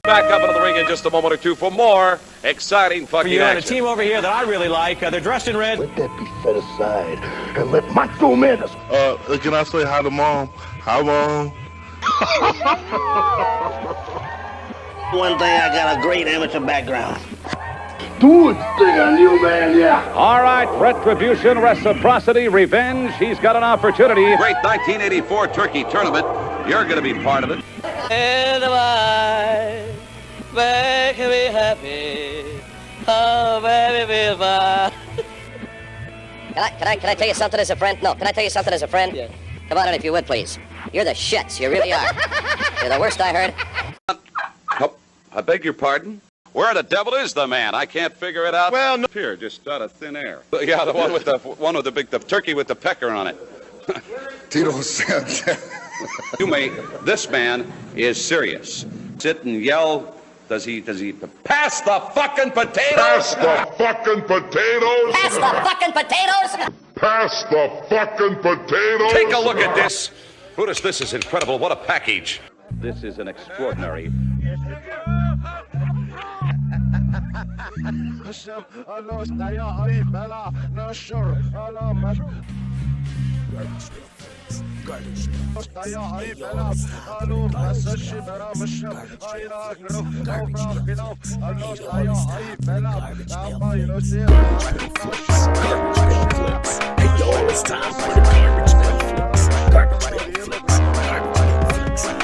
back up into the ring in just a moment or two for more exciting fucking action. action. And a team over here that I really like, they're dressed in red. Let that be set aside and let Macho Man. Can I say hi to Mom? Hi, Mom. One thing, I got a great amateur background. Do it, thing on you, man, yeah. All right, retribution, reciprocity, revenge. He's got an opportunity. Great 1984 Turkey Tournament. You're going to be part of it. And I make me happy. Oh, baby, be mine. Can I tell you something as a friend? No, can I tell you something as a friend? Yeah. Come on in if you would, please. You're the shits, you really are. You're the worst I heard. Oh, I beg your pardon? Where the devil is the man? I can't figure it out. Well, no. Here, just out of thin air. Yeah, the one with the turkey with the pecker on it. Tito Sanchez. This man is serious. Sit and yell. Does he pass the fucking potatoes? Pass the fucking potatoes. Pass the fucking potatoes! Pass the fucking potatoes. Take a look at this. Brutus, this is incredible. What a package. This is an extraordinary.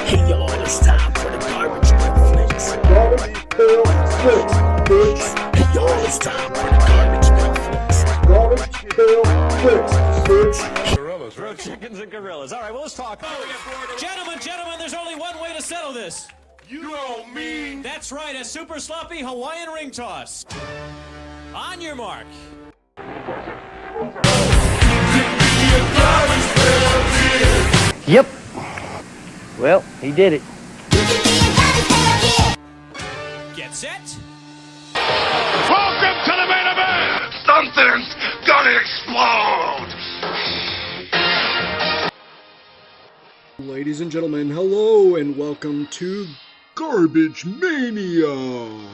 Hey y'all, it's time for the garbage Flicks. Garbage Pail Flix, bitch. Hey y'all, it's time for the garbage Flicks. Garbage Pail Flix, bitch. Gorillas, right? Chickens and gorillas. All right, well, let's talk. Gentlemen, there's only one way to settle this. You don't mean. That's right, a super sloppy Hawaiian ring toss. On your mark. Yep. Well, he did it. Get set. Welcome to the main event. Something's gonna explode. Ladies and gentlemen, hello and welcome to GarbageMania!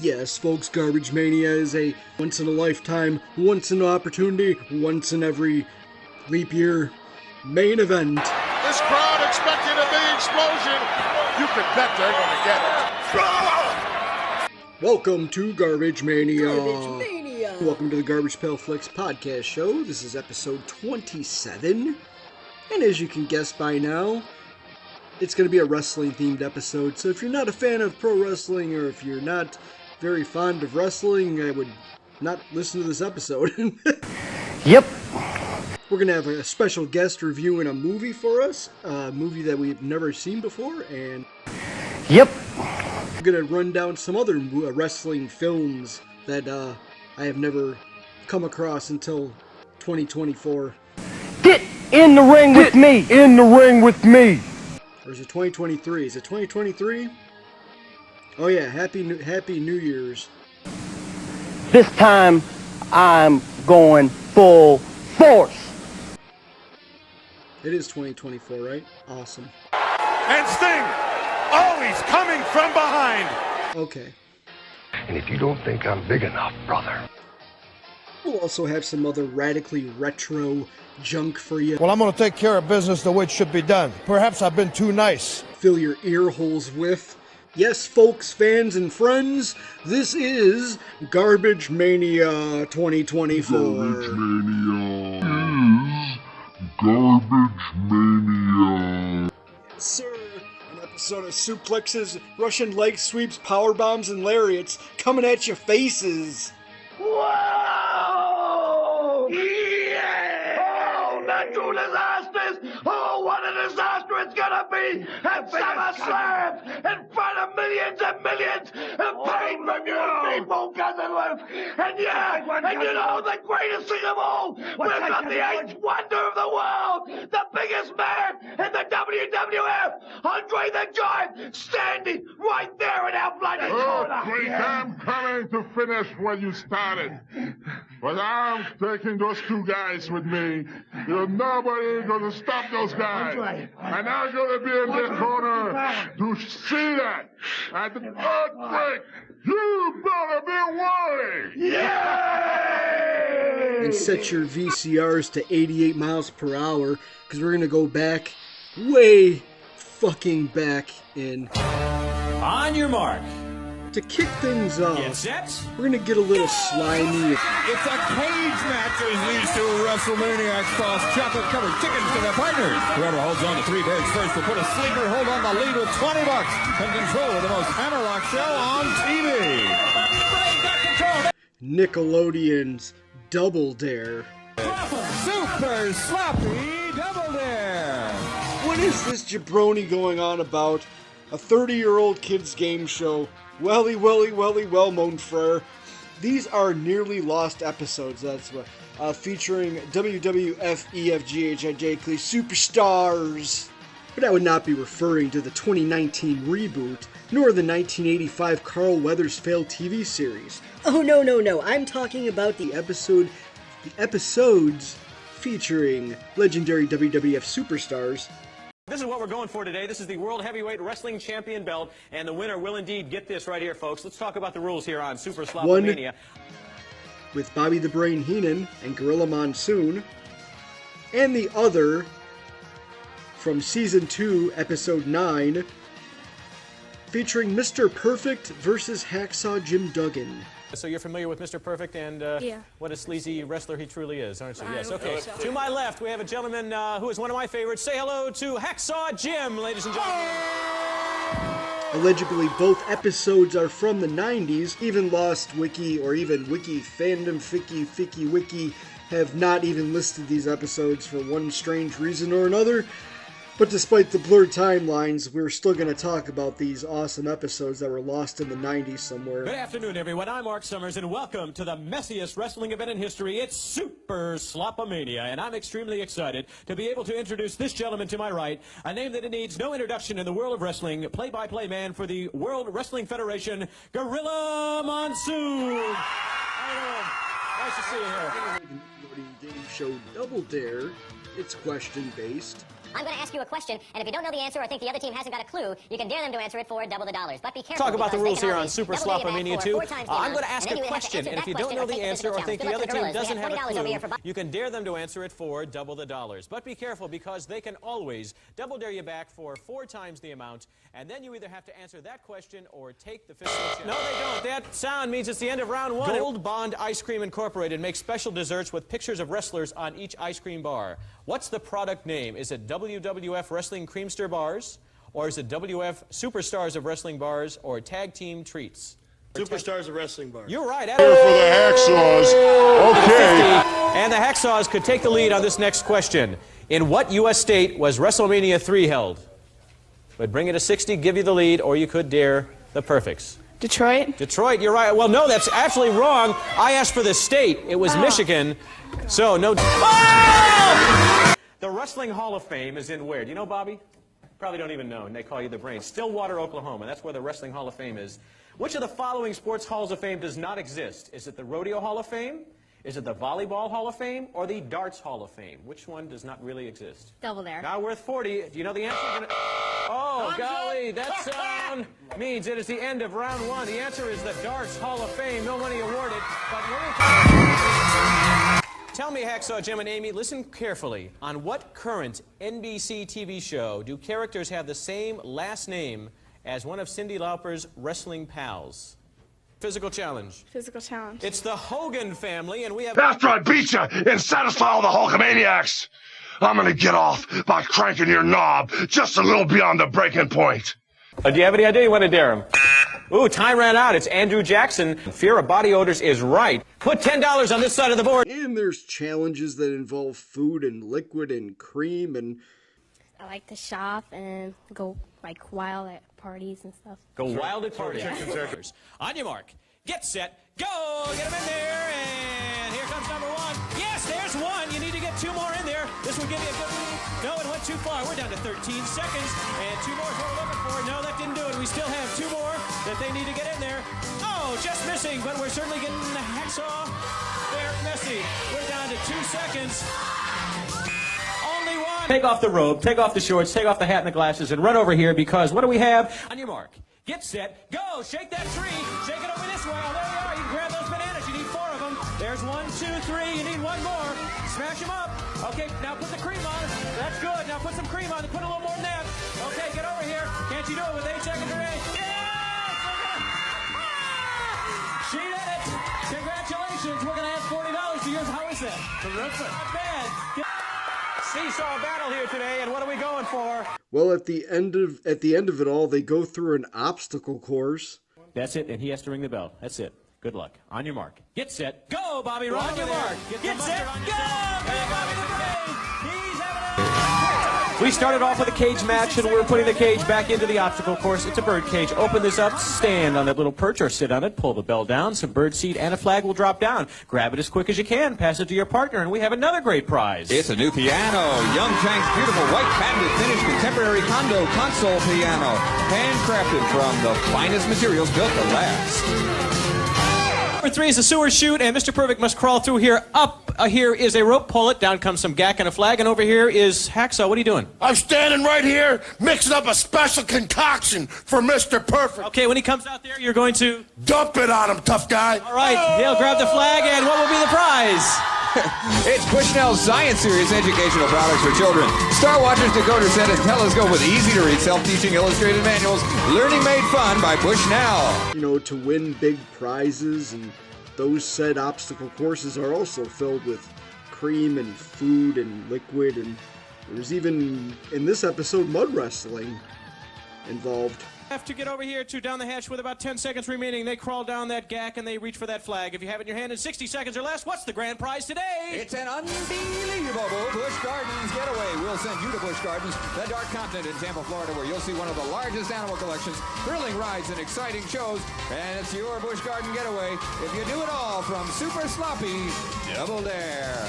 Yes, folks, GarbageMania is a once-in-a-lifetime, once-in-an-opportunity, once-in-every leap year main event. This crowd expecting a big explosion. You can bet they're gonna get it. Welcome to GarbageMania! Welcome to the Garbage Pail Flix podcast show. This is episode 27. And as you can guess by now, it's going to be a wrestling-themed episode. So if you're not a fan of pro wrestling, or if you're not very fond of wrestling, I would not listen to this episode. Yep. We're going to have a special guest reviewing a movie for us, a movie that we've never seen before, and Yep. we're going to run down some other wrestling films that I have never come across until 2024. Get in the ring with me. In the ring with me. Or is it 2023? Is it 2023? Oh yeah, Happy New Year's. This time, I'm going full force. It is 2024, right? Awesome. And Sting, always coming from behind. Okay. And if you don't think I'm big enough, brother. We'll also have some other radically retro junk for you. Well, I'm going to take care of business the way it should be done. Perhaps I've been too nice. Fill your ear holes with. Yes, folks, fans, and friends, this is GarbageMania 2024. GarbageMania. Yes, sir. An episode of suplexes, Russian leg sweeps, power bombs, and lariats coming at your faces. Whoa! Yeah! Oh, natural disasters! Oh, what a disaster it's gonna be at SummerSlam in front of millions and millions of pay-per-view people, Cousin Luke! And yeah, and you know the greatest thing of all, we've got the eighth wonder of the world, the biggest man in the WWF, Andre the Giant, standing right there in our bloody Quick, I'm coming to finish what you started. But I'm taking those two guys with me. Nobody gonna stop those guys. And I'm gonna be in the corner to see that. At the earthquake, you better be worried. Yeah! And set your VCRs to 88 miles per hour, because we're gonna go back, way fucking back in. On your mark. To kick things off, Get set. we're gonna get a little slimy. It's a cage match as these two WrestleManiacs toss chocolate-covered chickens to their partners. Whoever holds on to 3 birds first will put a sleeper hold on the lead with $20 and control of the most hammerlock show on TV. Nickelodeon's Double Dare. Super sloppy Double Dare. What is this jabroni going on about? A 30-year-old kids game show. Welly, well, mon frere. These are nearly lost episodes, that's what. Featuring WWF, EFGHIJ Superstars. But I would not be referring to the 2019 reboot, nor the 1985 Carl Weathers failed TV series. Oh, no. I'm talking about the episodes featuring legendary WWF superstars. This is what we're going for today. This is the World Heavyweight Wrestling Champion belt, and the winner will indeed get this right here, folks. Let's talk about the rules here on Super SlobberMania. With Bobby the Brain Heenan and Gorilla Monsoon, and the other from Season 2, Episode 9, featuring Mr. Perfect versus Hacksaw Jim Duggan. So you're familiar with Mr. Perfect and what a sleazy wrestler he truly is, aren't you? Yes, okay. So. To my left, we have a gentleman who is one of my favorites. Say hello to Hacksaw Jim, ladies and gentlemen. Allegedly, both episodes are from the 90s. Even Lost Wiki or even Wiki Fandom Ficky Wiki have not even listed these episodes for one strange reason or another. But despite the blurred timelines, we're still going to talk about these awesome episodes that were lost in the 90s somewhere. Good afternoon, everyone. I'm Mark Summers, and welcome to the messiest wrestling event in history. It's Super SlopperMania, and I'm extremely excited to be able to introduce this gentleman to my right, a name that needs no introduction in the world of wrestling, play-by-play man for the World Wrestling Federation, Gorilla Monsoon. Nice to see you here. Game show Double Dare. It's question-based. I'm going to ask you a question, and if you don't know the answer or think the other team hasn't got a clue, you can dare them to answer it for double the dollars. But be careful. Talk about the rules here on Super SlopperMania 2. I'm going to ask a question, and if you don't know the answer or think the other team doesn't have a clue, you can dare them to answer it for double the dollars. But be careful, because they can always double dare you back for 4 times the amount, and then you either have to answer that question or take the physical challenge. No, they don't. That sound means it's the end of round 1. Gold Bond Ice Cream Incorporated makes special desserts with pictures of wrestlers on each ice cream bar. What's the product name? Is it WWF Wrestling Creamster Bars, or is it WF Superstars of Wrestling Bars, or Tag Team Treats? Superstars of Wrestling Bars. You're right. Here for the Hacksaws. Okay. And the Hacksaws could take the lead on this next question. In what U.S. state was WrestleMania 3 held? Would bring it to 60, give you the lead, or you could dare the Perfects. Detroit? Detroit, you're right. Well, no, that's actually wrong. I asked for the state. It was Michigan. So, no. Oh! The Wrestling Hall of Fame is in where? Do you know, Bobby? Probably don't even know, and they call you the brain. Stillwater, Oklahoma. That's where the Wrestling Hall of Fame is. Which of the following sports halls of fame does not exist? Is it the Rodeo Hall of Fame? Is it the Volleyball Hall of Fame? Or the Darts Hall of Fame? Which one does not really exist? Double Dare. Now worth 40. Do you know the answer? Oh, golly, that sound means it is the end of round 1. The answer is the Darts Hall of Fame. No money awarded. But tell me, Hacksaw Jim and Amy, listen carefully. On what current NBC TV show do characters have the same last name as one of Cyndi Lauper's wrestling pals? Physical challenge. Physical challenge. It's the Hogan family, and we have... After I beat you and satisfy all the Hulkamaniacs, I'm gonna get off by cranking your knob just a little beyond the breaking point. Do you have any idea you want to dare him? Ooh, time ran out. It's Andrew Jackson. Fear of body odors is right. Put $10 on this side of the board. And there's challenges that involve food and liquid and cream and... I like to shop and go like wild at parties and stuff. Go wild at parties. On your mark, get set, go! Get them in there, and here comes number 1. Yes, there's 1. You need to get 2 more in there. This will give you a good lead. No, it went too far. We're down to 13 seconds, and 2 more is what we're looking for. No, that didn't do it. We still have 2 more that they need to get in there. Oh, just missing, but we're certainly getting the hacksaw there messy. We're down to 2 seconds. Only one. Take off the robe, take off the shorts, take off the hat and the glasses, and run over here because what do we have? On your mark. Get set, go! Shake that tree! Shake it over this way. Oh, there you are. You can grab those bananas. You need 4 of them. There's 1, 2, 3. You need 1 more. Smash them up. Okay, now put the cream on. That's good. Now put some cream on. Put a little more than that. Okay, get over here. Can't you do it with 8 seconds remaining? Yeah! She did it. Congratulations. We're going to add $40 to yours. How is that? Terrific. Not bad. Seesaw battle here today, and what are we going for? Well, at the end of it all, they go through an obstacle course. That's it, and he has to ring the bell. That's it. Good luck. On your mark. Get set. Go, Bobby. On your mark. Get set. Go! Bobby the Brain. He's having a... We started off with a cage match, and we're putting the cage back into the obstacle course. It's a bird cage. Open this up, stand on that little perch or sit on it, pull the bell down, some bird seed and a flag will drop down. Grab it as quick as you can, pass it to your partner, and we have another great prize. It's a new piano. Young Chang's beautiful white patented finished contemporary Hondo console piano. Handcrafted from the finest materials built to last. Number 3 is a sewer chute, and Mr. Perfect must crawl through here. Up here is a rope, pull it. Down comes some gack and a flag, and over here is Hacksaw. What are you doing? I'm standing right here mixing up a special concoction for Mr. Perfect. Okay, when he comes out there, you're going to... dump it on him, tough guy. All right, he'll grab the flag, and what will be the prize? It's Bushnell's Science Series educational products for children. Star Watchers decoder set and telescope with easy-to-read self-teaching illustrated manuals. Learning made fun by Bushnell. You know, to win big prizes, and those said obstacle courses are also filled with cream and food and liquid, and there's even, in this episode, mud wrestling involved. Have to get over here to down the hatch with about 10 seconds remaining. They crawl down that gack and they reach for that flag. If you have it in your hand in 60 seconds or less, what's the grand prize today? It's an unbelievable Busch Gardens getaway. We'll send you to Busch Gardens, the dark continent in Tampa, Florida, where you'll see one of the largest animal collections, thrilling rides, and exciting shows. And it's your Busch Garden getaway if you do it all from Super Sloppy Double Dare.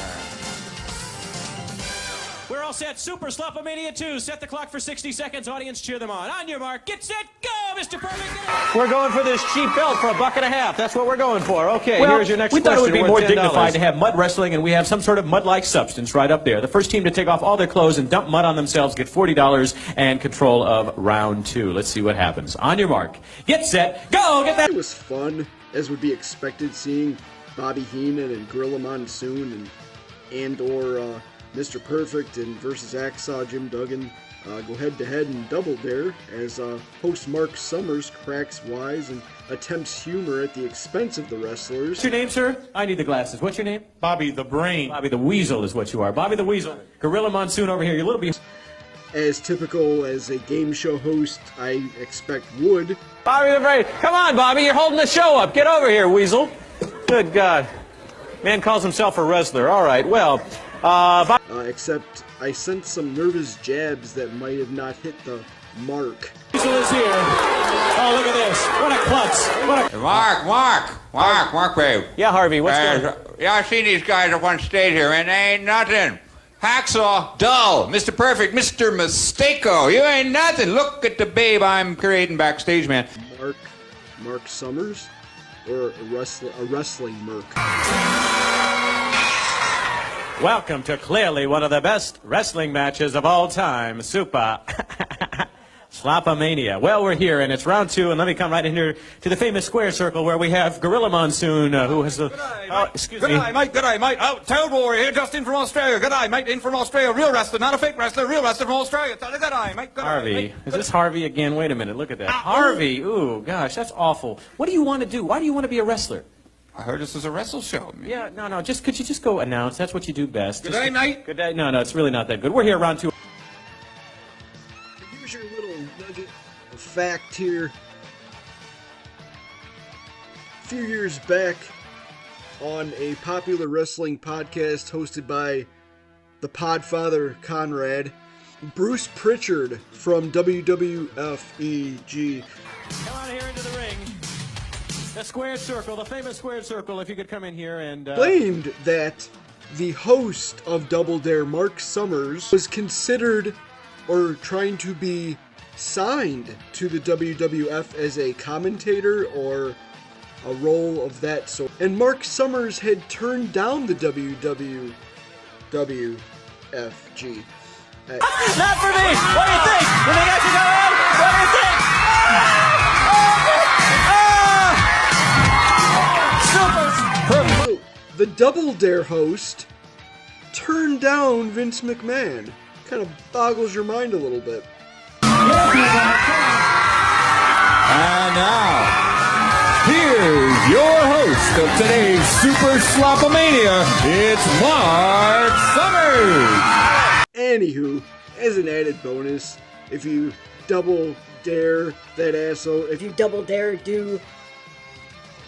We're all set. Super Slopomania 2. Set the clock for 60 seconds. Audience, cheer them on. On your mark. Get set. Go, Mr. Perfect. We're going for this cheap belt for $1.50. That's what we're going for. Okay, well, here's your next question. We thought it would be more dignified to have mud wrestling, and we have some sort of mud-like substance right up there. The first team to take off all their clothes and dump mud on themselves get $40 and control of round 2. Let's see what happens. On your mark. Get set. Go. Get that. It was fun, as would be expected, seeing Bobby Heenan and Gorilla Monsoon and Mr. Perfect and versus Hacksaw Jim Duggan go head-to-head in Double Dare as host Mark Summers cracks wise and attempts humor at the expense of the wrestlers. What's your name, sir? I need the glasses. What's your name? Bobby the Brain. Bobby the Weasel is what you are. Bobby the Weasel. Gorilla Monsoon over here. You're a little bit... As typical as a game show host I expect would. Bobby the Brain. Come on, Bobby. You're holding the show up. Get over here, Weasel. Good God. Man calls himself a wrestler. All right, well... except I sent some nervous jabs that might have not hit the mark. Weasel is here. Oh, look at this. What a klutz. Mark, babe. Yeah, Harvey, what's going on? Yeah, I seen these guys up on stage here, and they ain't nothing. Hacksaw, dull. Mr. Perfect, Mr. Mistako, you ain't nothing. Look at the babe I'm creating backstage, man. Mark Summers? Or a wrestling Merc? Welcome to clearly one of the best wrestling matches of all time, Super Slopomania. Well, we're here, and it's round 2, and let me come right in here to the famous square circle where we have Gorilla Monsoon, who has the... Good day, mate. Oh, Toad Warrior here, just in from Australia. Good day, mate, in from Australia. Real wrestler, not a fake wrestler, real wrestler from Australia. Good day, mate. Harvey. Is this Harvey again? Wait a minute, look at that. Harvey, ooh, gosh, that's awful. What do you want to do? Why do you want to be a wrestler? I heard this was a wrestle show. Man. Yeah, no, could you just go announce? That's what you do best. Good day, mate. Good day. No, it's really not that good. We're here round 2. Here's your little nugget of fact here. A few years back, on a popular wrestling podcast hosted by the Podfather Conrad, Bruce Pritchard from WWF-EG. Come on here into the ring. The squared circle, the famous squared circle, if you could come in here and... claimed that the host of Double Dare, Mark Summers, was considered or trying to be signed to the WWF as a commentator or a role of that sort. And Mark Summers had turned down the WWFG. Not for me! What do you think? You think I should go in? What do you think? Super! The Double Dare host turned down Vince McMahon. Kind of boggles your mind a little bit. And now, here's your host of today's Super Slopomania. It's Mark Summers. Anywho, as an added bonus, if you double dare that asshole, if you double dare do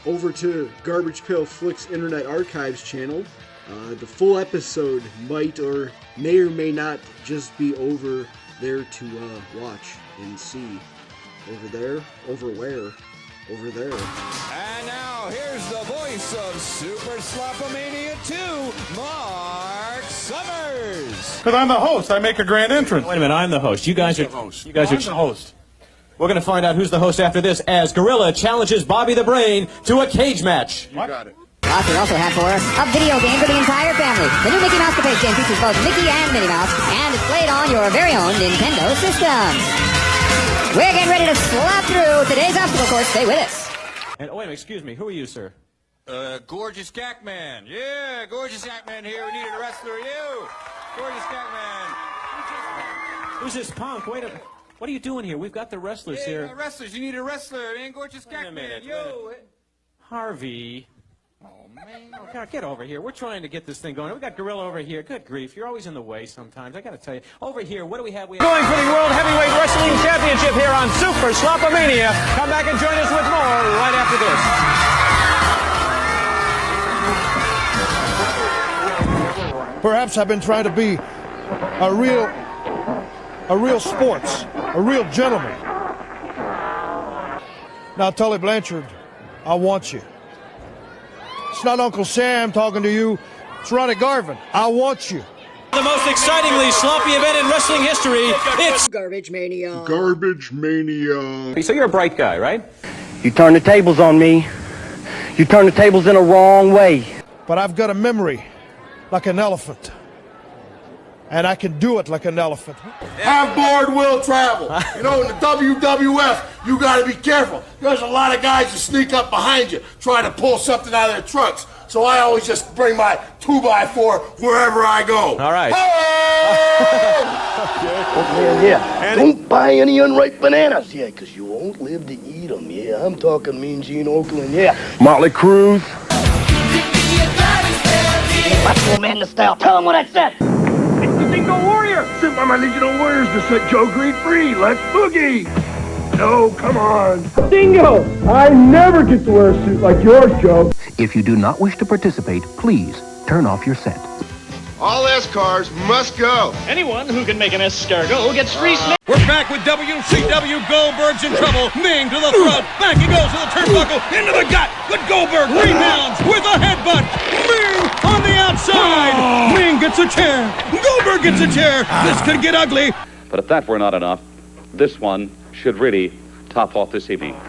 over to Garbage Pail Flix Internet Archives channel, the full episode might or may not just be over there to watch and see. Over there? Over where? Over there. And now, here's the voice of Super Slopomania 2, Mark Summers. Because I'm the host, I make a grand entrance. Wait a minute, I'm the host. You guys are I'm the host. We're going to find out who's the host after this as Gorilla challenges Bobby the Brain to a cage match. You got it. We also have for a video game for the entire family. The new Mickey Mouse Capade game features both Mickey and Minnie Mouse and is played on your very own Nintendo system. We're getting ready to slap through today's obstacle course. Stay with us. And wait a minute, excuse me, who are you, sir? Gorgeous Cackman. Yeah, Gorgeous Cackman here. We needed a wrestler. You. Gorgeous Cackman. Who's this punk? Wait a minute. What are you doing here? We've got the wrestlers here. Yeah, wrestlers. You need a wrestler, man. Gorgeous Cackman. Yo. Harvey. Oh, man. Oh, God, get over here. We're trying to get this thing going. We got Gorilla over here. Good grief. You're always in the way sometimes. I got to tell you. Over here, what do we have? Going for the World Heavyweight Wrestling Championship here on Super Slopomania. Come back and join us with more right after this. Perhaps I've been trying to be a real sports, a real gentleman. Now, Tully Blanchard, I want you. It's not Uncle Sam talking to you. It's Ronnie Garvin. I want you. The most excitingly sloppy event in wrestling history. It's GarbageMania. So you're a bright guy, right? You turn the tables on me. You turn the tables in a wrong way. But I've got a memory like an elephant. And I can do it like an elephant. Half-board will travel. You know, in the WWF, you got to be careful. There's a lot of guys that sneak up behind you, trying to pull something out of their trucks. So I always just bring my 2x4 wherever I go. All right. Yeah. Don't buy any unripe bananas, yeah, because you won't live to eat them, yeah. I'm talking Mean Gene Oakland, yeah. Motley Crue. Macho Man style, tell him what I said. It's the Dingo Warrior, sent by my Legion of Warriors to set Joe Green free. Let's boogie. No, come on. Dingo, I never get to wear a suit like yours, Joe. If you do not wish to participate, please turn off your set. All S-cars must go. Anyone who can make an escargot gets free snake. We're back with WCW. Goldberg's in trouble. Ming to the throat. Back he goes to the turnbuckle. Into the gut. But Goldberg rebounds with a headbutt. Ming on the outside. Ming gets a chair. Goldberg gets a chair. This could get ugly. But if that were not enough, this one should really top off this evening.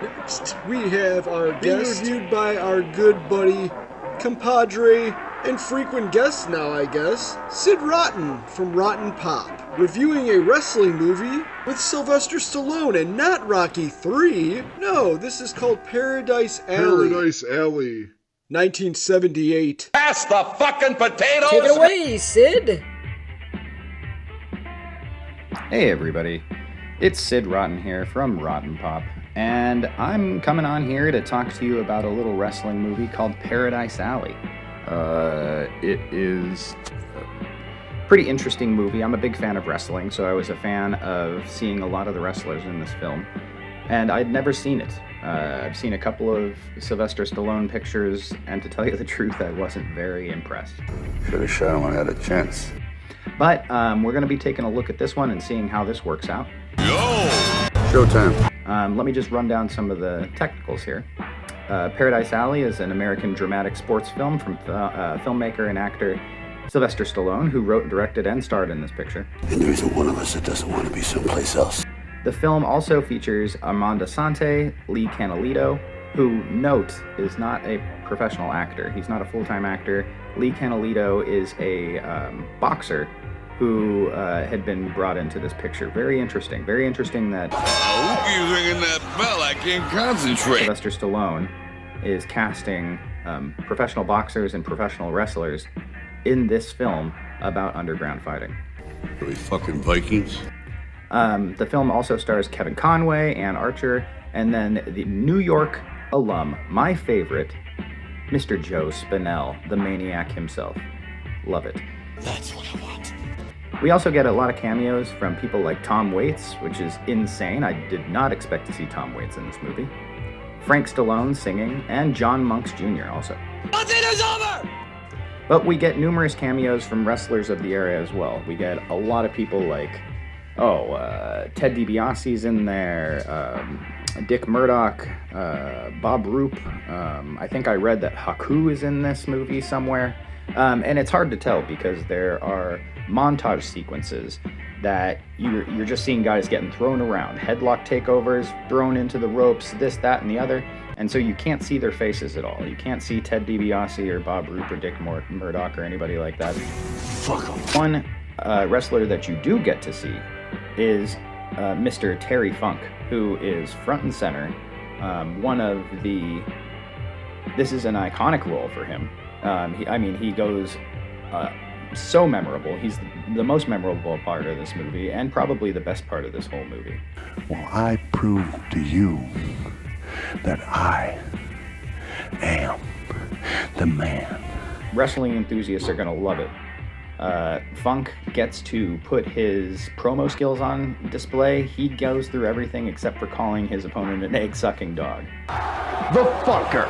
Next, we have our guest, reviewed by our good buddy, compadre, and frequent guest now, I guess, Sid Rotten from Rotten Pop, reviewing a wrestling movie with Sylvester Stallone, and not Rocky 3. No, this is called Paradise Alley. Paradise Alley. 1978. Pass the fucking potatoes! Take it away, Sid! Hey everybody, it's Sid Rotten here from Rotten Pop, and I'm coming on here to talk to you about a little wrestling movie called Paradise Alley. It is a pretty interesting movie. I'm a big fan of wrestling, so I was a fan of seeing a lot of the wrestlers in this film, and I'd never seen it. I've seen a couple of Sylvester Stallone pictures, and to tell you the truth, I wasn't very impressed. Should have shot him when I had a chance. But we're going to be taking a look at this one and seeing how this works out. Showtime. Let me just run down some of the technicals here. Paradise Alley is an American dramatic sports film from filmmaker and actor Sylvester Stallone, who wrote, directed, and starred in this picture. And there isn't one of us that doesn't want to be someplace else. The film also features Armand Assante, Lee Canalito, who, note, is not a professional actor. He's not a full-time actor. Lee Canalito is a boxer who had been brought into this picture. Very interesting. Very interesting that... Who keeps ringing that bell? I can't concentrate. Sylvester Stallone is casting professional boxers and professional wrestlers in this film about underground fighting. Are we fucking Vikings? The film also stars Kevin Conway, Ann Archer, and then the New York alum, my favorite, Mr. Joe Spinell, the maniac himself. Love it. That's what I want. We also get a lot of cameos from people like Tom Waits, which is insane. I did not expect to see Tom Waits in this movie. Frank Stallone singing, and John Monks Jr. also. Nothing is over! But we get numerous cameos from wrestlers of the era as well. We get a lot of people like, Ted DiBiase's in there, Dick Murdoch, Bob Roop. I think I read that Haku is in this movie somewhere. And it's hard to tell because there are montage sequences that you're just seeing guys getting thrown around, headlock takeovers, thrown into the ropes, this, that, and the other. And so you can't see their faces at all. You can't see Ted DiBiase or Bob Roop or Dick Murdoch or anybody like that. Fuck 'em. One wrestler that you do get to see is Mr. Terry Funk, who is front and center. This is an iconic role for him. He goes so memorable. He's the most memorable part of this movie and probably the best part of this whole movie. Well, I prove to you that I am the man. Wrestling enthusiasts are going to love it. Funk gets to put his promo skills on display. He goes through everything except for calling his opponent an egg-sucking dog. The fucker.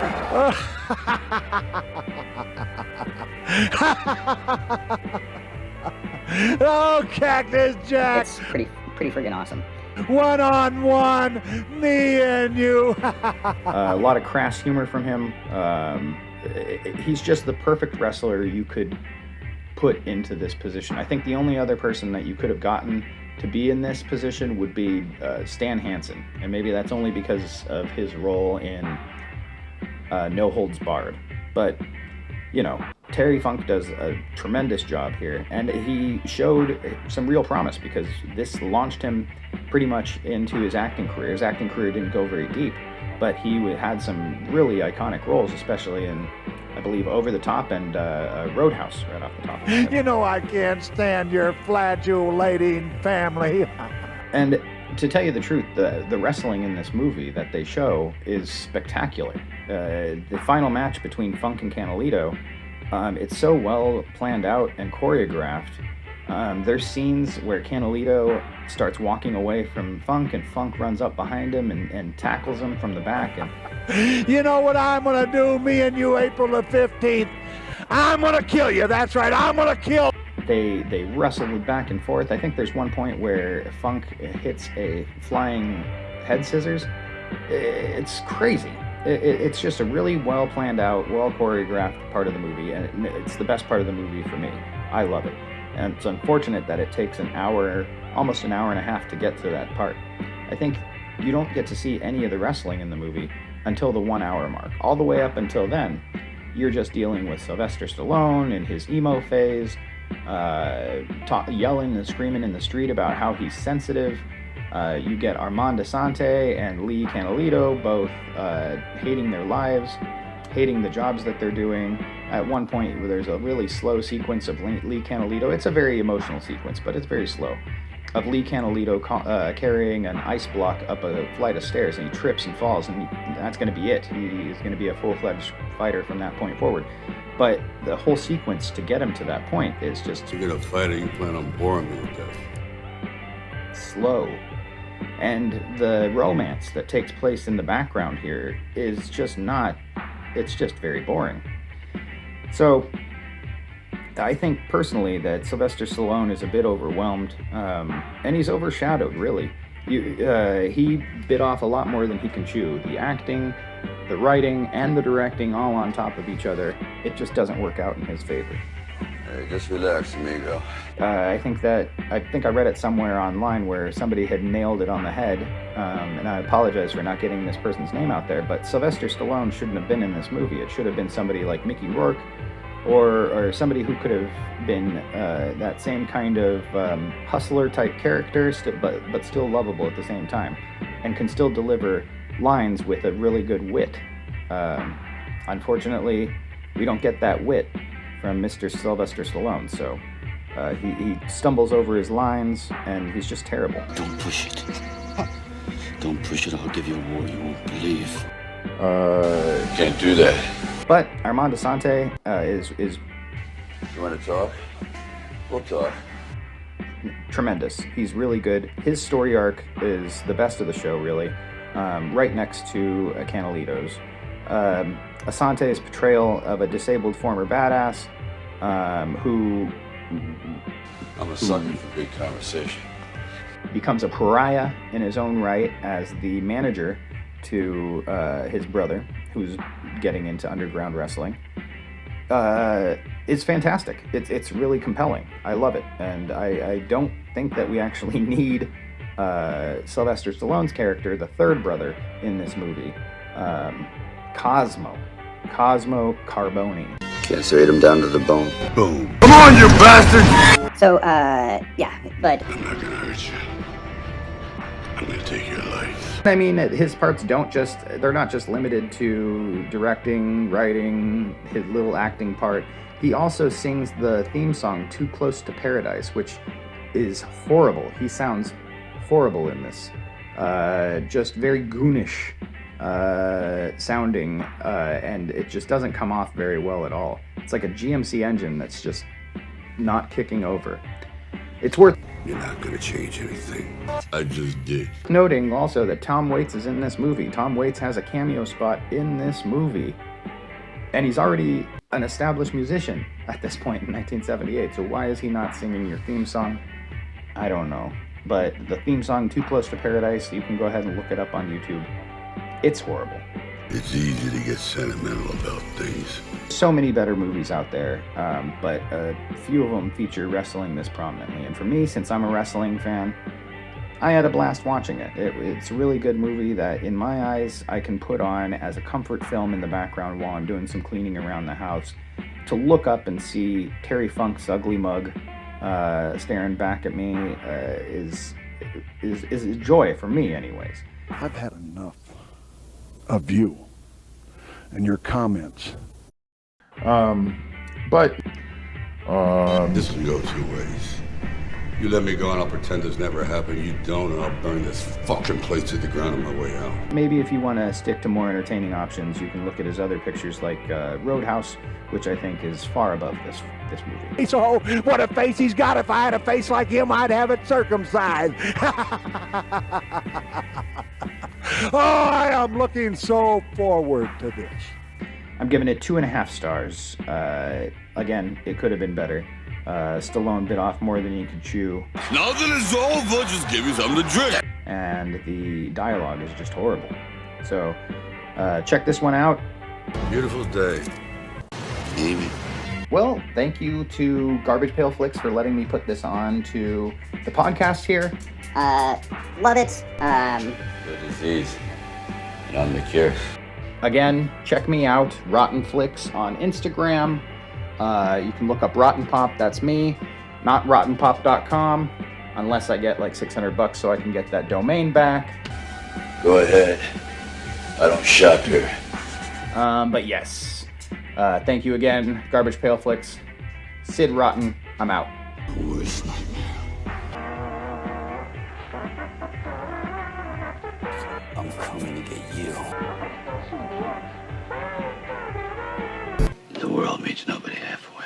Oh, Cactus Jack! It's pretty friggin' awesome. 1-on-1, me and you. A lot of crass humor from him. He's just the perfect wrestler you could put into this position. I think the only other person that you could have gotten to be in this position would be Stan Hansen, and maybe that's only because of his role in No Holds Barred. But, you know, Terry Funk does a tremendous job here, and he showed some real promise because this launched him pretty much into his acting career. His acting career didn't go very deep, but he had some really iconic roles, especially in, I believe, Over the Top and Roadhouse, right off the top of my head. You know I can't stand your flagellating family. And to tell you the truth, the wrestling in this movie that they show is spectacular. The final match between Funk and Canalito, it's so well planned out and choreographed. There's scenes where Canalito starts walking away from Funk, and Funk runs up behind him and tackles him from the back. And you know what I'm gonna do, me and you, April the 15th? I'm gonna kill you, that's right, I'm gonna kill. They wrestle back and forth. I think there's one point where Funk hits a flying head scissors. It's crazy. It's just a really well planned out, well choreographed part of the movie, and it's the best part of the movie for me. I love it. And it's unfortunate that it takes almost an hour and a half to get to that part. I think you don't get to see any of the wrestling in the movie until the 1 hour mark. All the way up until then, you're just dealing with Sylvester Stallone in his emo phase, yelling and screaming in the street about how he's sensitive. You get Armand Assante and Lee Canalito both hating their lives, hating the jobs that they're doing. At one point, where there's a really slow sequence of Lee Canalito. It's a very emotional sequence, but it's very slow. Of Lee Canalito carrying an ice block up a flight of stairs, and he trips and falls, and that's going to be it. He's going to be a full-fledged fighter from that point forward. But the whole sequence to get him to that point is just... You're a fighter, you plan on boring me with that. Slow. And the romance that takes place in the background here is just not... It's just very boring. So, I think personally that Sylvester Stallone is a bit overwhelmed, and he's overshadowed, really. He bit off a lot more than he can chew. The acting, the writing and the directing all on top of each other, it just doesn't work out in his favor. Hey, just relax, amigo. I think I read it somewhere online where somebody had nailed it on the head, and I apologize for not getting this person's name out there, but Sylvester Stallone shouldn't have been in this movie. It should have been somebody like Mickey Rourke, or somebody who could have been that same kind of hustler type character, but still lovable at the same time, and can still deliver lines with a really good wit. Unfortunately, we don't get that wit from Mr. Sylvester Stallone, so he stumbles over his lines, and he's just terrible. Don't push it. Don't push it, I'll give you a war you won't believe. Can't do that. But Armand Assante is You want to talk? We'll talk. tremendous. He's really good. His story arc is the best of the show, really, right next to Canelito's. Asante's portrayal of a disabled former badass who I'm a sucker for good conversation. becomes a pariah in his own right as the manager to his brother, who's getting into underground wrestling. It's fantastic. It's really compelling. I love it. And I don't think that we actually need Sylvester Stallone's character, the third brother in this movie, Cosmo Carboni. Castrate him down to the bone. Boom. Come on, you bastard! So, yeah, but... I'm not gonna hurt you. I'm gonna take your life. I mean, his parts they're not just limited to directing, writing, his little acting part. He also sings the theme song, Too Close to Paradise, which is horrible. He sounds horrible in this. Just very goonish sounding, and it just doesn't come off very well at all. It's like a GMC engine that's just not kicking over. It's worth... You're not gonna change anything. I just did. Noting also that Tom Waits is in this movie. Tom Waits has a cameo spot in this movie. And he's already an established musician at this point in 1978. So why is he not singing your theme song? I don't know. But the theme song, Too Close to Paradise, you can go ahead and look it up on YouTube. It's horrible. It's easy to get sentimental about things. So many better movies out there, but a few of them feature wrestling this prominently. And for me, since I'm a wrestling fan, I had a blast watching it. It's a really good movie that, in my eyes, I can put on as a comfort film in the background while I'm doing some cleaning around the house. To look up and see Terry Funk's ugly mug staring back at me is a joy for me, anyways. I've had enough of you and your comments. This can go two ways. You let me go and I'll pretend this never happened. You don't, and I'll burn this fucking place to the ground on my way out. Maybe if you want to stick to more entertaining options, you can look at his other pictures like Roadhouse, which I think is far above this movie. So, what a face he's got. If I had a face like him, I'd have it circumcised. Oh, I am looking so forward to this. I'm giving it 2.5 stars. Again, it could have been better. Stallone bit off more than he could chew. Now that it's over, just give me something to drink. And the dialogue is just horrible. So, check this one out. Beautiful day. Amy. Well, thank you to Garbage Pail Flix for letting me put this on to the podcast here. Love it. The disease. And I'm the cure. Again, check me out, Rotten Flix on Instagram. You can look up Rotten Pop, that's me, not rottenpop.com, unless I get like $600 so I can get that domain back. Go ahead. I don't shop here. But yes, thank you again, Garbage Pail Flix. Sid Rotten, I'm out. Worst nightmare. I'm coming to get you. The world meets nobody halfway.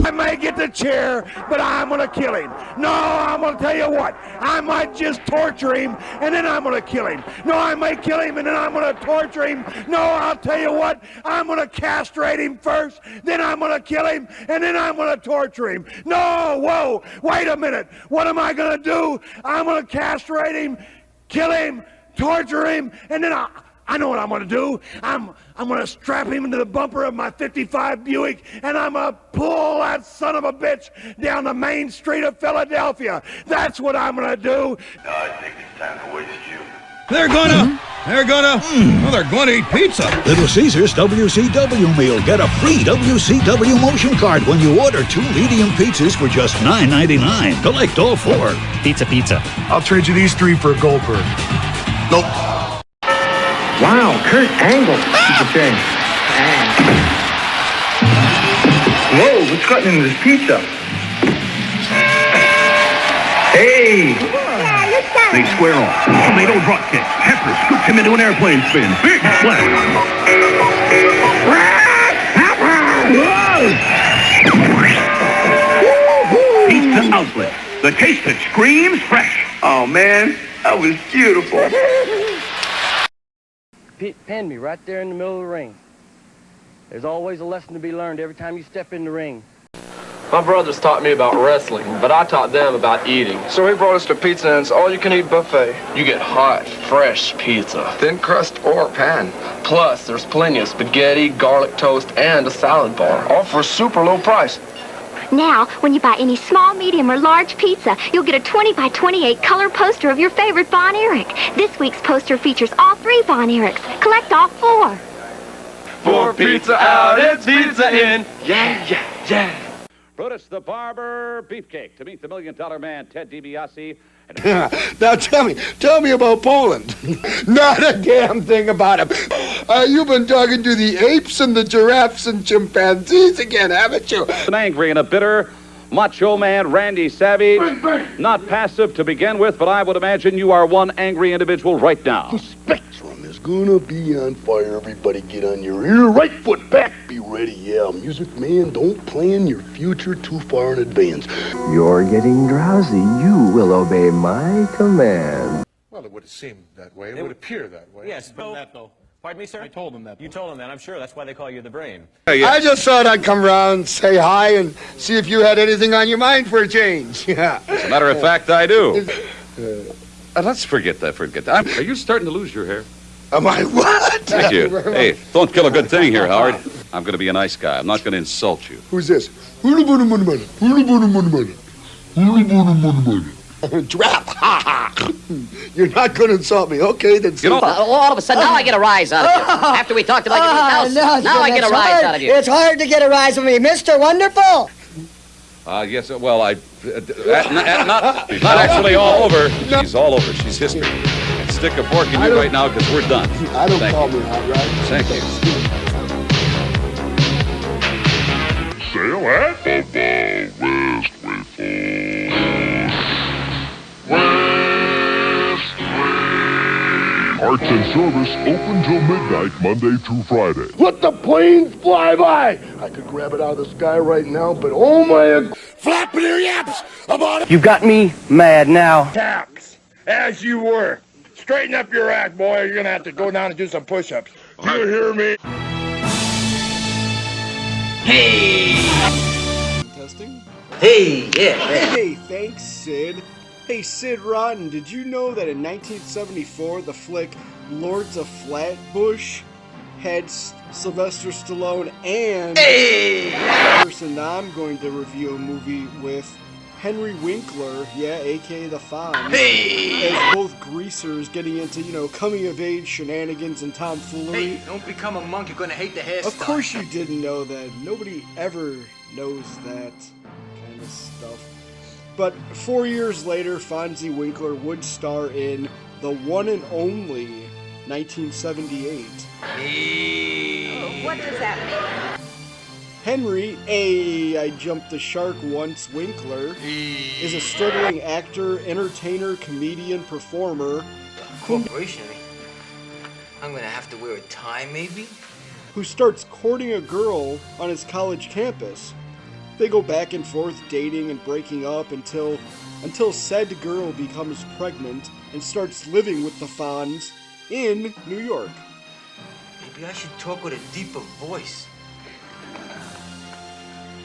I may get the chair, but I'm going to kill him. No, I'm going to tell you what. I might just torture him, and then I'm going to kill him. No, I may kill him, and then I'm going to torture him. No, I'll tell you what. I'm going to castrate him first, then I'm going to kill him, and then I'm going to torture him. No, whoa, wait a minute. What am I going to do? I'm going to castrate him, kill him, torture him, and then I know what I'm gonna do. I'm gonna strap him into the bumper of my 55 Buick, and I'm gonna pull that son of a bitch down the main street of Philadelphia. That's what I'm gonna do. I think it's time to waste you. They're gonna eat pizza. Little Caesars WCW meal. Get a free WCW motion card when you order 2 medium pizzas for just $9.99. Collect all 4. Pizza. I'll trade you these 3 for a Goldberg. Nope. Wow, Kurt Angle. Keep the change. Whoa, what's cutting into this pizza? Hey! They square off. Tomato drop kick. Pepper scoops him into an airplane spin. Big splash. Pizza outlet. The taste that screams fresh. Oh, man. That was beautiful. Pin me right there in the middle of the ring. There's always a lesson to be learned every time you step in the ring. My brothers taught me about wrestling, but I taught them about eating. So he brought us to Pizza, and it's all-you-can-eat buffet. You get hot, fresh pizza, thin crust or pan. Plus, there's plenty of spaghetti, garlic toast, and a salad bar, all for a super low price. Now, when you buy any small, medium, or large pizza, you'll get a 20 by 28 color poster of your favorite Von Erich. This week's poster features all 3 Von Erichs. Collect all 4. 4 pizza out, it's pizza in. Yeah. Brutus the Barber Beefcake to meet the $1 Million Man Ted DiBiase. Now tell me about Poland. Not a damn thing about him. You've been talking to the apes and the giraffes and chimpanzees again, haven't you? An angry and a bitter macho man, Randy Savage. Not passive to begin with, but I would imagine you are one angry individual right now. The spectrum is gonna be on fire. Everybody get on your ear. Right foot back. Be ready. Yeah, Music Man, don't plan your future too far in advance. You're getting drowsy. You will obey my command. Well, it would seem that way. It would appear that way. Yes, but pardon me, sir? I told him that. You told him that. I'm sure that's why they call you the brain. I just thought I'd come around, say hi, and see if you had anything on your mind for a change. Yeah. As a matter of fact, I do. Let's forget that. Are you starting to lose your hair? Am I what? Thank you. Hey, don't kill a good thing here, Howard. I'm going to be a nice guy. I'm not going to insult you. Who's this? Drap. You're not going to insult me. Okay, then. All of a sudden, now I get a rise out of you. After we talked about getting house, now I get a rise out of you. It's hard to get a rise from me, Mr. Wonderful. Yes, well, not actually all over. She's all over. She's history. Stick a fork in you right now because we're done. I don't call me hot, right? Thank you. Sail at Parts and service open till midnight, Monday through Friday. Let the planes fly by. I could grab it out of the sky right now, but oh my... Flapping your yaps about it. You've got me mad now. Taps, as you were. Straighten up your act, boy. You're going to have to go down and do some push-ups. Do you hear me? Hey! Testing? Hey, yeah. Hey, thanks, Sid. Hey, Sid Rotten, did you know that in 1974, the flick Lords of Flatbush had Sylvester Stallone and the person I'm going to review a movie with Henry Winkler, yeah, aka the Fonz, as both greasers getting into, coming-of-age shenanigans and tomfoolery. Hey, don't become a monk, you're gonna hate the hairstyle. Of course you didn't know that. Nobody ever knows that kind of stuff. But 4 years later, Fonzie Winkler would star in the one and only 1978. What does that mean? Henry, I jumped the shark once, Winkler, is a struggling actor, entertainer, comedian, performer. Corporation? I'm gonna have to wear a tie, maybe? Who starts courting a girl on his college campus. They go back and forth dating and breaking up until said girl becomes pregnant and starts living with the Fonz in New York. Maybe I should talk with a deeper voice.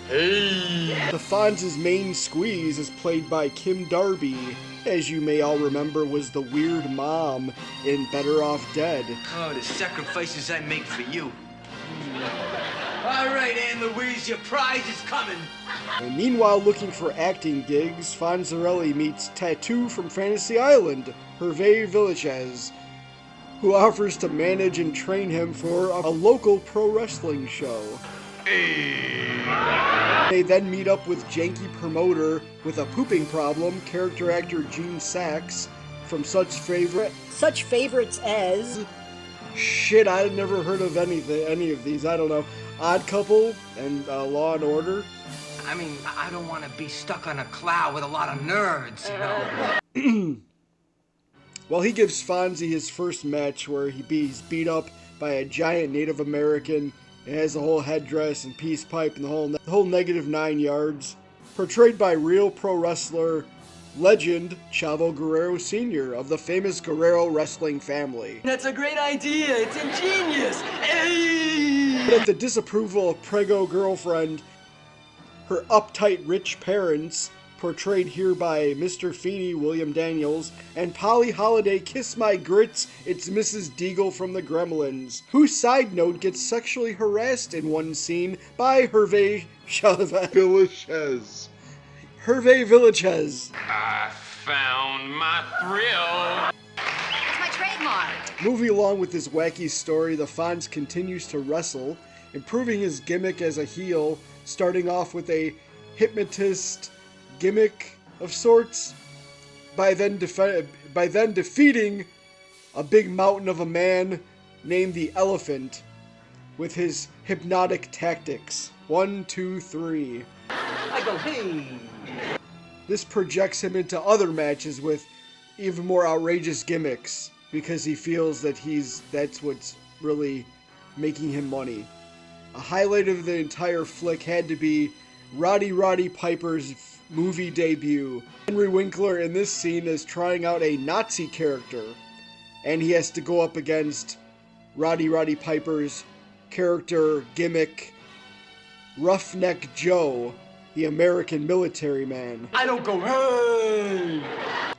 Hey! The Fonz's main squeeze is played by Kim Darby, as you may all remember, was the weird mom in Better Off Dead. Oh, the sacrifices I make for you. All right, Anne Louise, your prize is coming. And meanwhile, looking for acting gigs, Fonzarelli meets Tattoo from Fantasy Island, Hervé Villachez, who offers to manage and train him for a local pro wrestling show. They then meet up with janky promoter with a pooping problem, character actor Gene Sachs, from such favorites as... Shit, I'd never heard of any of these, I don't know. Odd Couple and Law and Order. I mean, I don't want to be stuck on a cloud with a lot of nerds, you know? Well, he gives Fonzie his first match where he's beat up by a giant Native American and has a whole headdress and peace pipe and the whole negative 9 yards. Portrayed by real pro wrestler legend Chavo Guerrero Sr. of the famous Guerrero wrestling family. That's a great idea. It's ingenious. Hey! But at the disapproval of Prego girlfriend, her uptight rich parents, portrayed here by Mr. Feeney, William Daniels, and Polly Holiday, kiss my grits, it's Mrs. Deagle from the Gremlins, who, side note, gets sexually harassed in one scene by Hervé Villachez. Hervé Villachez. I found my thrill. It's my trademark. Moving along with this wacky story, the Fonz continues to wrestle, improving his gimmick as a heel, starting off with a hypnotist gimmick of sorts, by then defeating a big mountain of a man named the Elephant with his hypnotic tactics. 1, 2, 3. I go, hey! This projects him into other matches with even more outrageous gimmicks because he feels that that's what's really making him money. A highlight of the entire flick had to be Roddy Piper's movie debut. Henry Winkler in this scene is trying out a Nazi character, and he has to go up against Roddy Piper's character gimmick, Roughneck Joe, the American military man. I don't go, hey!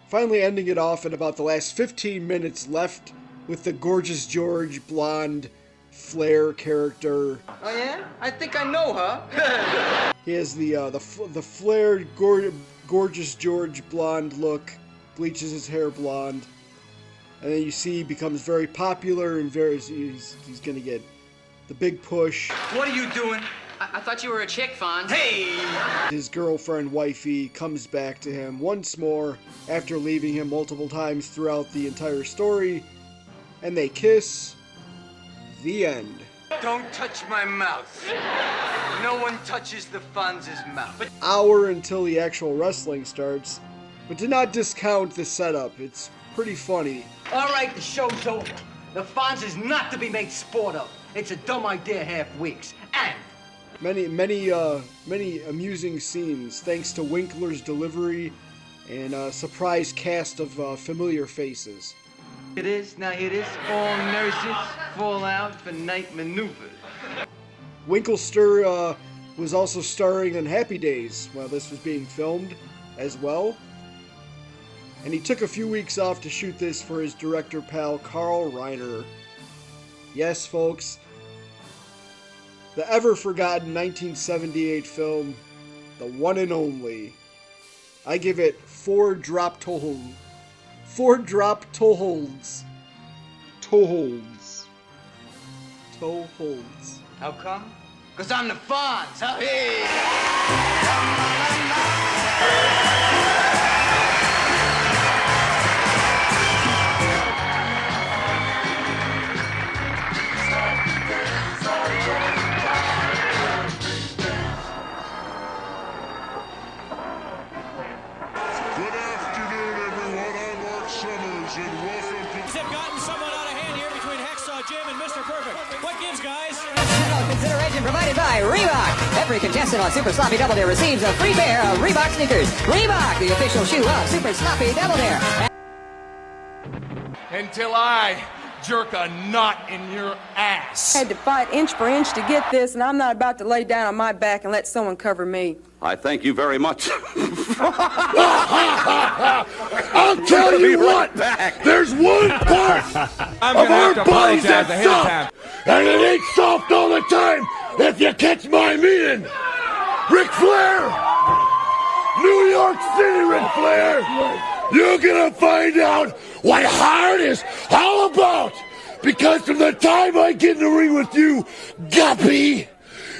Finally ending it off in about the last 15 minutes left with the Gorgeous George blonde Flair character. Oh yeah? I think I know her. He has the Flair Gorgeous George blonde look, bleaches his hair blonde, and then you see he becomes very popular and he's gonna get the big push. What are you doing? I thought you were a chick, Fonz. Hey! His girlfriend, wifey, comes back to him once more after leaving him multiple times throughout the entire story, and they kiss. The end. Don't touch my mouth. No one touches the Fonz's mouth. Hour until the actual wrestling starts, but do not discount the setup. It's pretty funny. All right, the show's over. The Fonz is not to be made sport of. It's a dumb idea half weeks. And many amusing scenes thanks to Winkler's delivery and a surprise cast of familiar faces. It is, now it is, all nurses fall out for night maneuvers. Winkler was also starring in Happy Days while this was being filmed as well. And he took a few weeks off to shoot this for his director pal Carl Reiner. Yes, folks, the ever-forgotten 1978 film, the one and only. I give it 4 drop toe holds. 4 drop toe holds. Toe holds. Toe holds. How come? Because I'm the Fonz, huh? Hey! Consideration provided by Reebok. Every contestant on Super Sloppy Double Dare receives a free pair of Reebok sneakers. Reebok, the official shoe of Super Sloppy Double Dare. Until I jerk a knot in your ass. I had to fight inch for inch to get this, and I'm not about to lay down on my back and let someone cover me. I thank you very much. I'll tell you what, there's one part of our bodies that's soft, and it ain't soft all the time, if you catch my meaning. Ric Flair! New York City, Ric Flair! You're gonna find out what hard is all about, because from the time I get in the ring with you, Guppy,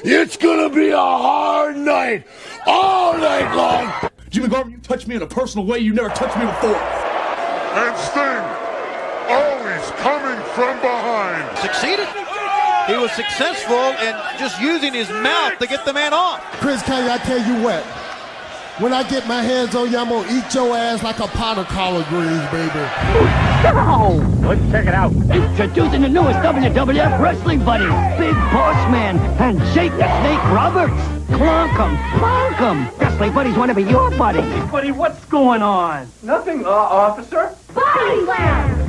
it's gonna be a hard night, all night long. Jimmy Garvin, you touched me in a personal way you never touched me before. And Sting, always coming from behind. Succeeded. He was successful in just using his mouth to get the man off. Chris Kane, I tell you what, when I get my hands on you, I'm gonna eat your ass like a pot of collard greens, baby. Let's check it out. Introducing the newest WWF wrestling buddies, Big Boss Man and Jake the Snake Roberts. Clunk 'em, plonk 'em. Wrestling buddies want to be your buddy. Buddy, what's going on? Nothing, officer. Body slam!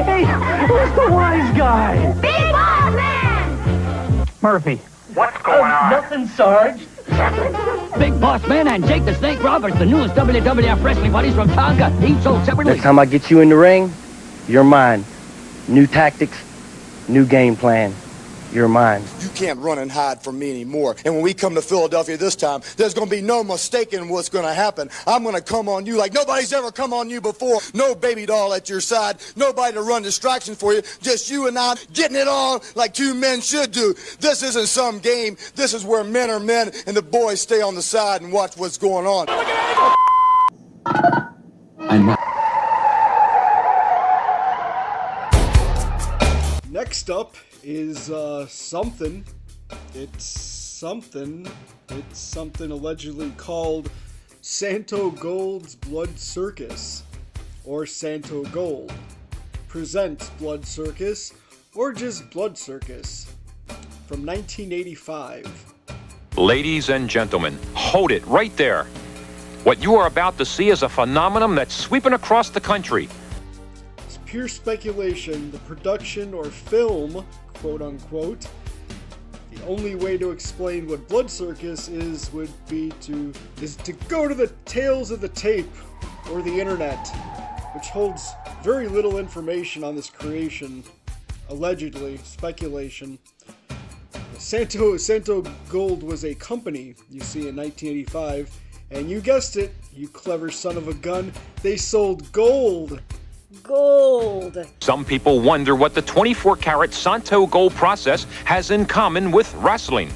Hey, who's the wise guy? Big Boss Man! Murphy. What's going on? Nothing, Sarge. Big Boss Man and Jake the Snake Roberts, the newest WWF wrestling buddies from Tonga, each sold separately. Next time I get you in the ring, you're mine. New tactics, new game plan. You're mine. You can't run and hide from me anymore. And when we come to Philadelphia this time, there's going to be no mistaking what's going to happen. I'm going to come on you like nobody's ever come on you before. No baby doll at your side. Nobody to run distractions for you. Just you and I getting it on like two men should do. This isn't some game. This is where men are men and the boys stay on the side and watch what's going on. Next up is something. It's something allegedly called Santo Gold's Blood Circus, or Santo Gold presents Blood Circus, or just Blood Circus, from 1985. Ladies and gentlemen, hold it right there. What you are about to see is a phenomenon that's sweeping across the country. It's pure speculation. The production or film, quote unquote, the only way to explain what Blood Circus is would be to go to the tales of the tape or the internet, which holds very little information on this creation. Allegedly, speculation. Santo Gold was a company, you see, in 1985, and you guessed it, you clever son of a gun, they sold gold. Gold. Some people wonder what the 24-karat Santo Gold process has in common with wrestling.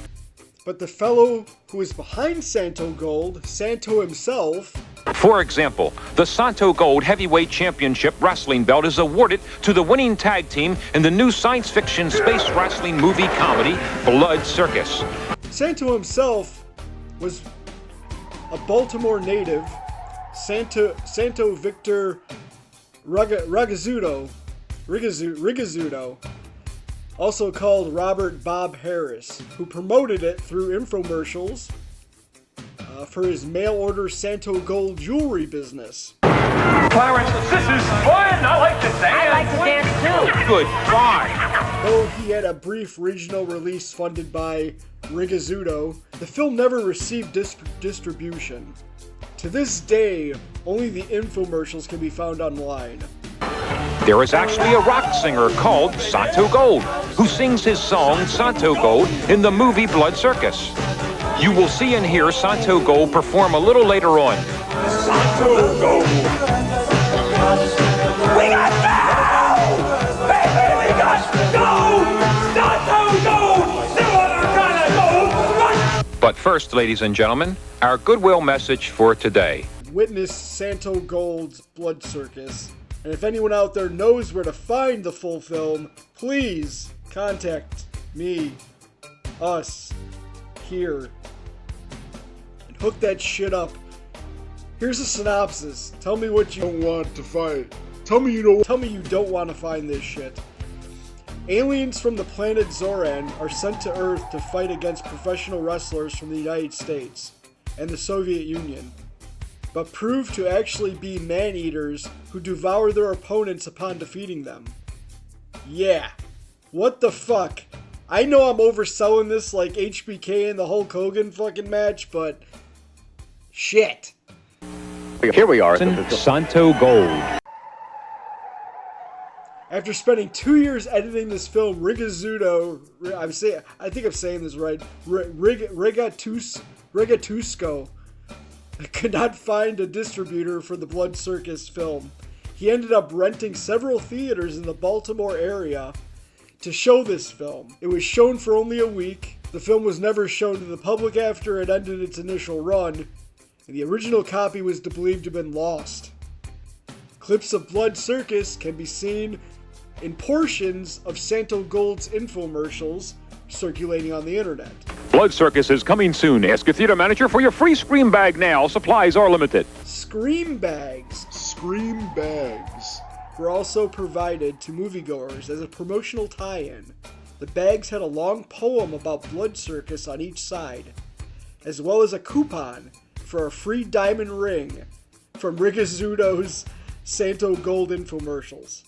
But the fellow who is behind Santo Gold, Santo himself... For example, the Santo Gold Heavyweight Championship wrestling belt is awarded to the winning tag team in the new science fiction space wrestling movie comedy, Blood Circus. Santo himself was a Baltimore native, Santo Victor Rigazzuto, also called Robert Bob Harris, who promoted it through infomercials for his mail-order Santo Gold jewelry business. Clarence, this is fun! I like to dance! I like to dance too! Goodbye! Though he had a brief regional release funded by Rigazzuto, the film never received distribution. To this day, only the infomercials can be found online. There is actually a rock singer called Santo Gold, who sings his song Santo Gold in the movie Blood Circus. You will see and hear Santo Gold perform a little later on. Santo Gold! We got gold! Baby, we got gold! Santo Gold! No other kind of gold! But first, ladies and gentlemen, our goodwill message for today. Witness Santo Gold's Blood Circus. And if anyone out there knows where to find the full film, please contact me, us, here, and hook that shit up. Here's a synopsis. Tell me what you don't want to fight. Tell me you don't want to find this shit. Aliens from the planet Zoran are sent to Earth to fight against professional wrestlers from the United States and the Soviet Union. but prove to actually be man-eaters who devour their opponents upon defeating them. Yeah. What the fuck? I know I'm overselling this like HBK and the Hulk Hogan fucking match, but shit. Here we are, Santo Gold. After spending 2 years editing this film, I think I'm saying this right, Rigatusco could not find a distributor for the Blood Circus film. He ended up renting several theaters in the Baltimore area to show this film. It was shown for only a week. The film was never shown to the public after it ended its initial run, and the original copy was believed to have been lost. Clips of Blood Circus can be seen in portions of Santo Gold's infomercials circulating on the internet. Blood Circus is coming soon. Ask your theater manager for your free Scream Bag now. Supplies are limited. Scream Bags. Scream bags. Were also provided to moviegoers as a promotional tie-in. The bags had a long poem about Blood Circus on each side, as well as a coupon for a free diamond ring from Rigazudo's Santo Gold infomercials.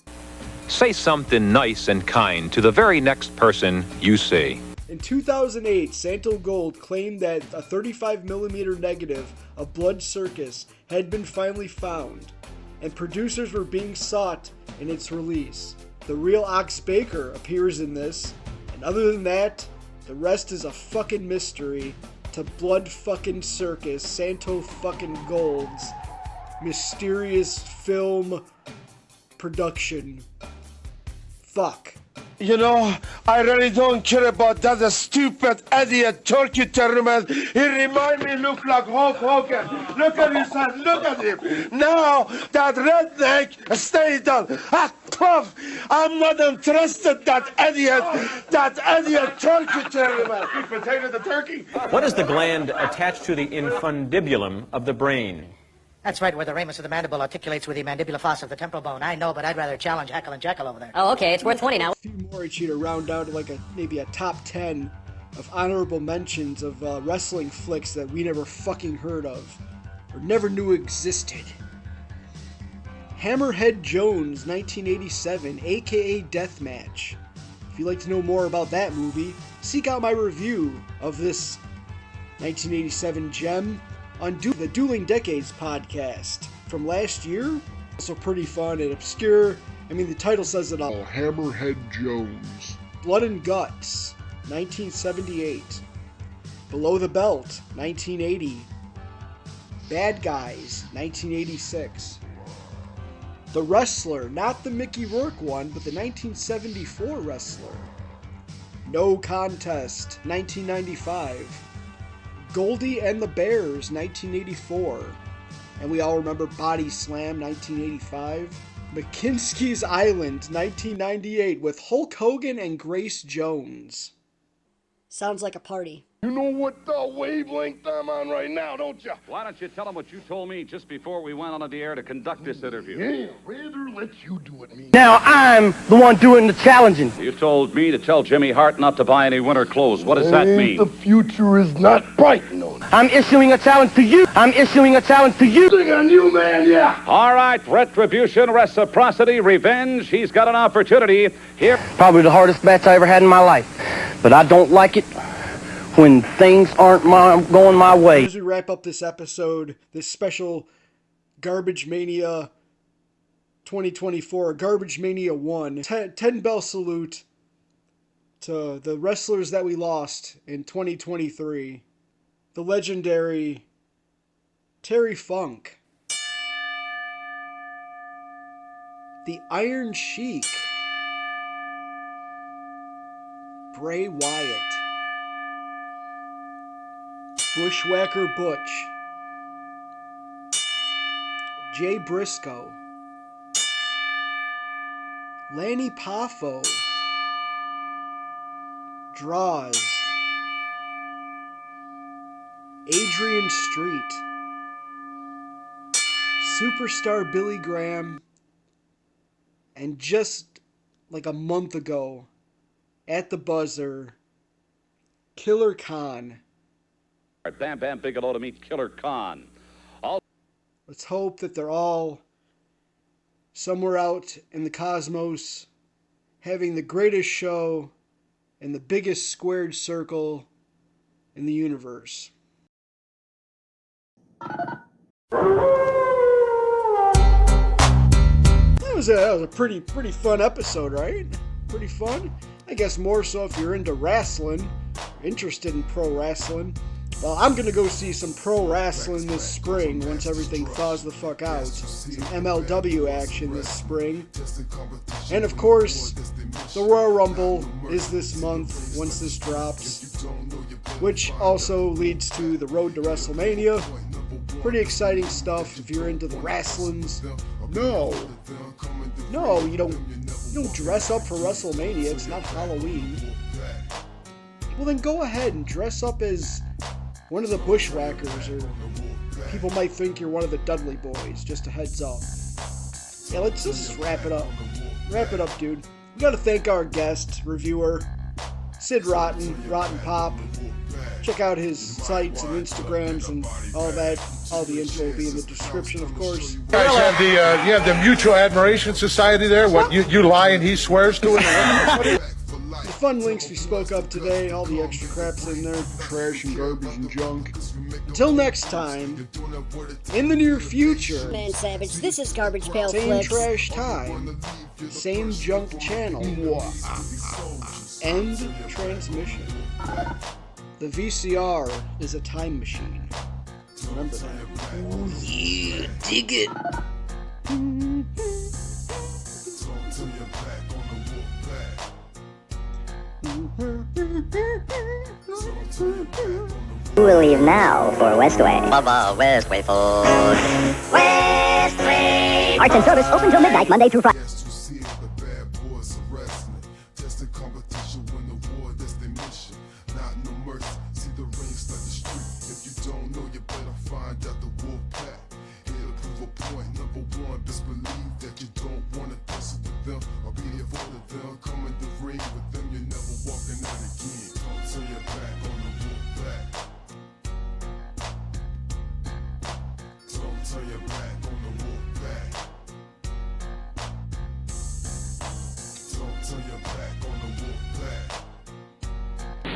Say something nice and kind to the very next person you see. In 2008, Santo Gold claimed that a 35mm negative of Blood Circus had been finally found, and producers were being sought in its release. The real Ox Baker appears in this, and other than that, the rest is a fucking mystery to Blood fucking Circus, Santo fucking Gold's mysterious film production. Fuck. You know, I really don't care about that stupid idiot turkey tournament. He remind me look like Hulk Hogan. Look at his head, look at him. Now that redneck stay down. Ah, tough. I'm not interested that idiot turkey tournament. Potato the turkey. What is the gland attached to the infundibulum of the brain? That's right, where the ramus of the mandible articulates with the mandibular fossa of the temporal bone. I know, but I'd rather challenge Hackle and Jekyll over there. Oh, okay, it's worth 20 now. A few more each to round down to like maybe a top 10 of honorable mentions of wrestling flicks that we never fucking heard of or never knew existed. Hammerhead Jones, 1987, aka Deathmatch. If you'd like to know more about that movie, seek out my review of this 1987 gem on the Dueling Decades podcast from last year. Also pretty fun and obscure. I mean, the title says it all. Hammerhead Jones. Blood and Guts, 1978. Below the Belt, 1980. Bad Guys, 1986. The Wrestler, not the Mickey Rourke one, but the 1974 Wrestler. No Contest, 1995. Goldie and the Bears, 1984. And we all remember Body Slam, 1985. McKinsey's Island, 1998, with Hulk Hogan and Grace Jones. Sounds like a party. You know what wavelength I'm on right now, don't you? Why don't you tell him what you told me just before we went on the air to conduct this interview? Yeah, rather let you do it, me. Now I'm the one doing the challenging. You told me to tell Jimmy Hart not to buy any winter clothes. What does that mean? The future is not bright, no. I'm issuing a challenge to you. I'm issuing a challenge to you. Thing on you, man, yeah. All right, retribution, reciprocity, revenge. He's got an opportunity here. Probably the hardest match I ever had in my life. But I don't like it when things aren't going my way. As we wrap up this episode, this special GarbageMania 2024, GarbageMania 1, 10 bell salute to the wrestlers that we lost in 2023. The legendary Terry Funk, the Iron Sheik, Bray Wyatt, Bushwhacker Butch, Jay Briscoe, Lanny Poffo, Draws, Adrian Street, Superstar Billy Graham, and just like a month ago, at the buzzer, Killer Khan. Bam Bam Bigelow to meet Killer Khan. Let's hope that they're all somewhere out in the cosmos having the greatest show in the biggest squared circle in the universe. That was a pretty fun episode, right? Pretty fun. I guess more so if you're into wrestling, interested in pro wrestling. Well, I'm gonna go see some pro wrestling this spring once everything thaws the fuck out. Some MLW action this spring. And of course, the Royal Rumble is this month once this drops, which also leads to the road to WrestleMania. Pretty exciting stuff if you're into the wrestlings. No, you don't dress up for WrestleMania. It's not Halloween. Well, then go ahead and dress up as one of the Bushwhackers, or people might think you're one of the Dudley Boys. Just a heads up. Yeah, let's just wrap it up. Wrap it up, dude. We gotta thank our guest, reviewer, Sid Rotten Pop. Check out his sites and Instagrams and all that. All the info will be in the description, of course. You guys have you have the Mutual Admiration Society there? What, you lie and he swears to it? The fun links we spoke of today, all the extra crap's in there. Trash and garbage and junk. Until next time, in the near future. Man Savage, this is Garbage Pail Same Flix. trash time, same junk channel. End transmission. The VCR is a time machine. Remember that. Oh yeah, dig it. We'll leave now for Westway. Westway food. Westway. Arts and service open till midnight, Monday through Friday.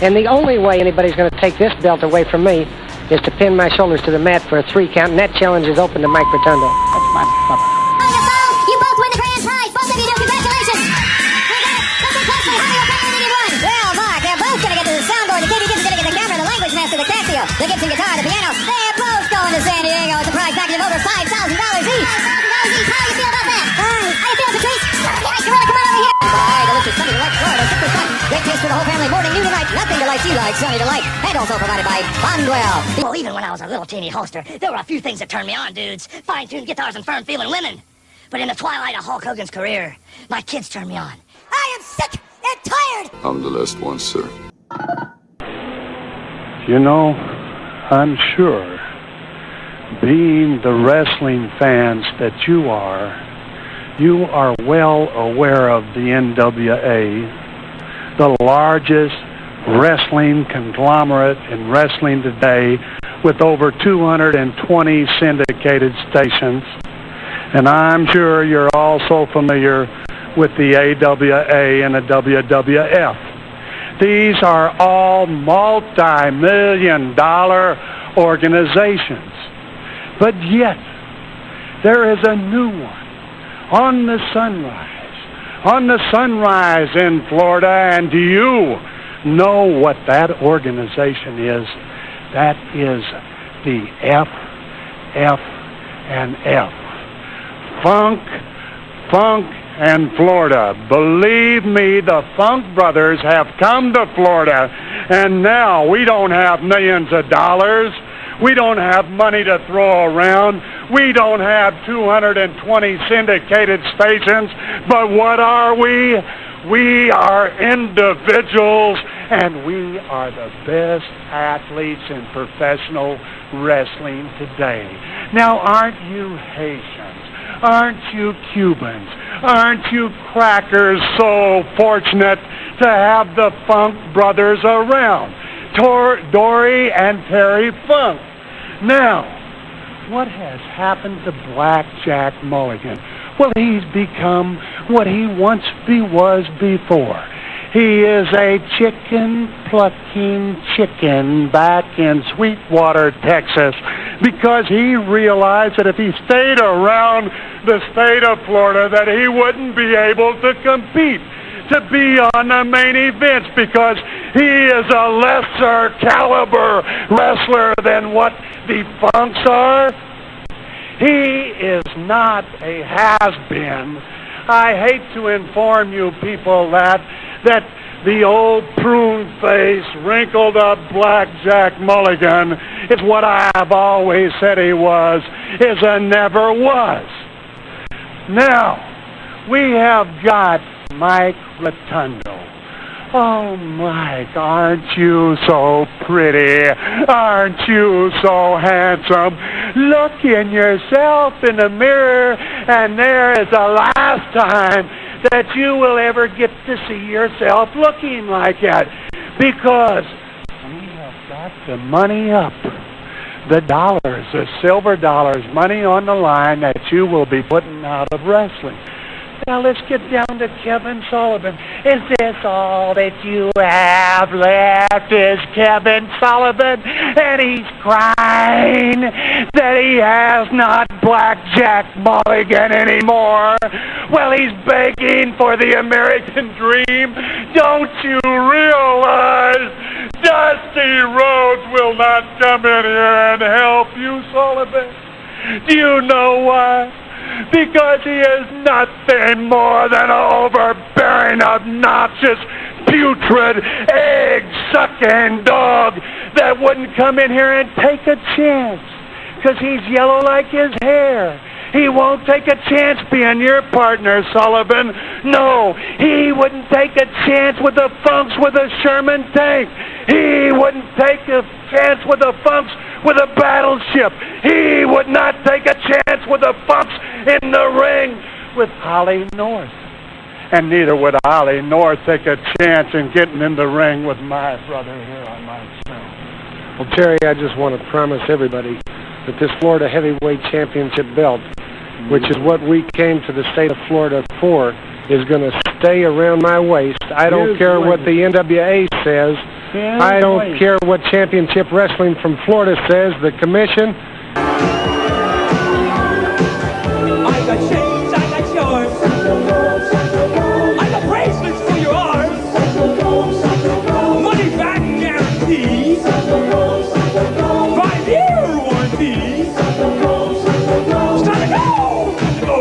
And the only way anybody's going to take this belt away from me is to pin my shoulders to the mat for a 3 count, and that challenge is open to Mike Rotundo. That's my mother. You both win the grand prize. Both of you do. Congratulations. Listen closely. How many opinions did you win? Well, Mark, they're both going to get to the soundboard. The TV Gibson's going to get the camera, the language master, the Casio, the Gibson guitar, the piano. They're both going to San Diego with a prize package of over $5,000 each. $5,000 each. How do you feel about that? How you feel, Patrice? Yes, you want to come on over here? Bye, delicious sunny delight, Florida, 6%. Great taste for the whole family. Morning, noon, and night. Nothing delights you like Sunny Delight. And also provided by Bondwell. Well, even when I was a little teeny holster, there were a few things that turned me on, dudes. Fine-tuned guitars and firm-feeling women. But in the twilight of Hulk Hogan's career, my kids turned me on. I am sick and tired. I'm the last one, sir. You know, I'm sure, being the wrestling fans that you are well aware of the NWA, the largest wrestling conglomerate in wrestling today, with over 220 syndicated stations. And I'm sure you're also familiar with the AWA and the WWF. These are all multi-million-dollar organizations. But yet, there is a new one on the Sunrise in Florida. And do you know what that organization is? That is the FF&F. Funk and Florida. Believe me, the Funk Brothers have come to Florida, and now we don't have millions of dollars. We don't have money to throw around. We don't have 220 syndicated stations. But what are we? We are individuals, and we are the best athletes in professional wrestling today. Now, aren't you Haitians? Aren't you Cubans? Aren't you crackers so fortunate to have the Funk Brothers around? Dory and Terry Funk. Now, what has happened to Blackjack Mulligan? Well, he's become what he once was before. He is a chicken-plucking chicken back in Sweetwater, Texas, because he realized that if he stayed around the state of Florida, that he wouldn't be able to compete, to be on the main events, because he is a lesser caliber wrestler than what the Funks are. He is not a has-been. I hate to inform you people that the old prune-faced, wrinkled-up Blackjack Mulligan is what I have always said he was, is a never was. Now, we have got Mike Rotundo. Oh, Mike, aren't you so pretty? Aren't you so handsome? Look in yourself in the mirror, and there is the last time that you will ever get to see yourself looking like that. Because we have got the money up. The dollars, the silver dollars, money on the line that you will be putting out of wrestling. Now let's get down to Kevin Sullivan. Is this all that you have left? Is Kevin Sullivan? And he's crying that he has not Blackjack Mulligan anymore. Well, he's begging for the American dream. Don't you realize Dusty Rhodes will not come in here and help you, Sullivan? Do you know why? Because he is nothing more than an overbearing, obnoxious, putrid, egg-sucking dog that wouldn't come in here and take a chance. Because he's yellow like his hair. He won't take a chance being your partner, Sullivan. No, he wouldn't take a chance with the Funks with a Sherman tank. He wouldn't take a chance with the Funks with a battleship. He would not take a chance with the Funks in the ring with Holly North. And neither would Holly North take a chance in getting in the ring with my brother here on my show. Well, Terry, I just want to promise everybody that this Florida Heavyweight Championship belt, which is what we came to the state of Florida for, is going to stay around my waist. I don't care what the NWA says. I don't care what Championship Wrestling from Florida says. The commission. I got chains, I got yours. I got bracelets for your arms. Money back guarantees. 5-year warranties. It's time to go! It's time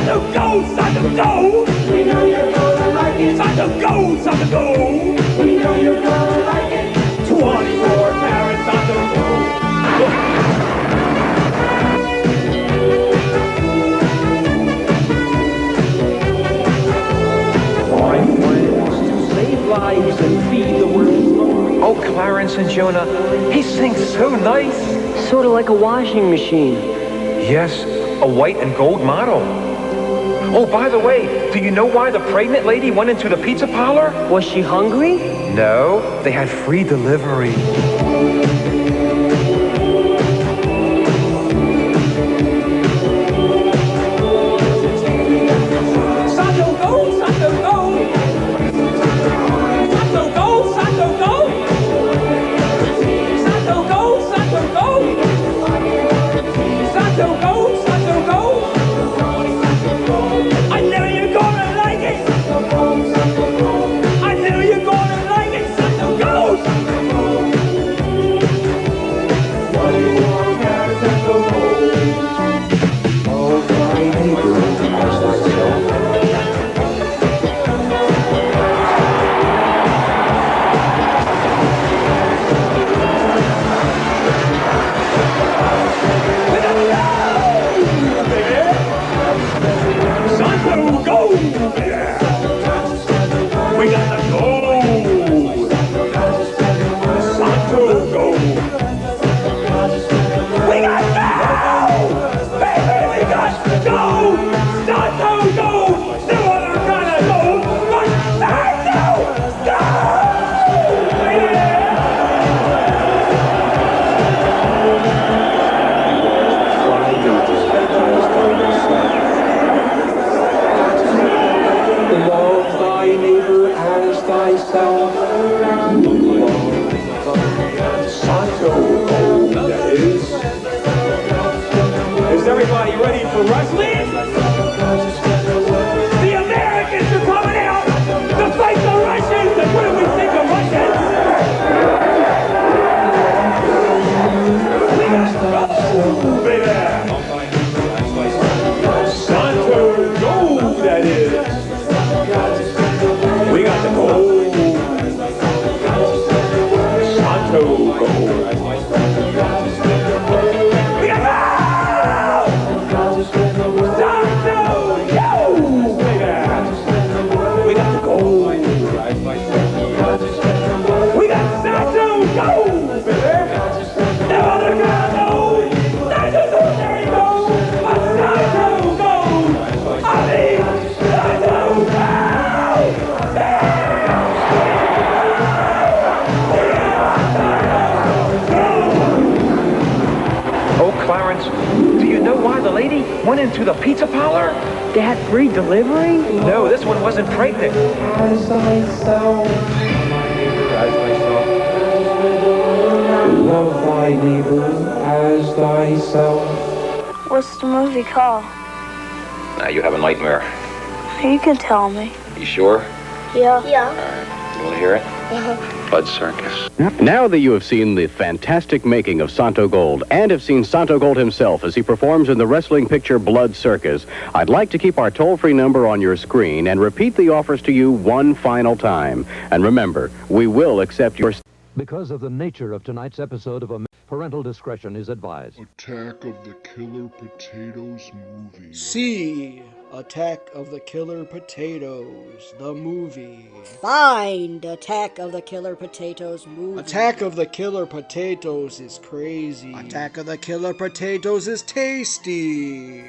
to go! It's time to go! We know you're gonna like it. It's time to go! It's time to go! We know you're gonna like it. 24 carats on the road. Lives and feed the world's lonely. Oh, Clarence and Jonah, he sings so nice. Sort of like a washing machine. Yes, a white and gold model. Oh, by the way, do you know why the pregnant lady went into the pizza parlor? Was she hungry? No, they had free delivery. into the pizza parlor? Dad, free delivery? No, this one wasn't pregnant. As thyself. Love thy neighbor as thyself. What's the movie called? Now you have a nightmare. You can tell me. You sure? Yeah. You want to hear it? Blood Circus. Now that you have seen the fantastic making of Santo Gold and have seen Santo Gold himself as he performs in the wrestling picture Blood Circus, I'd like to keep our toll-free number on your screen and repeat the offers to you one final time. And remember, we will accept your... Because of the nature of tonight's episode of parental discretion is advised. Attack of the Killer Potatoes movie. C. Attack of the Killer Potatoes, the movie. Find Attack of the Killer Potatoes movie. Attack of the Killer Potatoes is crazy. Attack of the Killer Potatoes is tasty.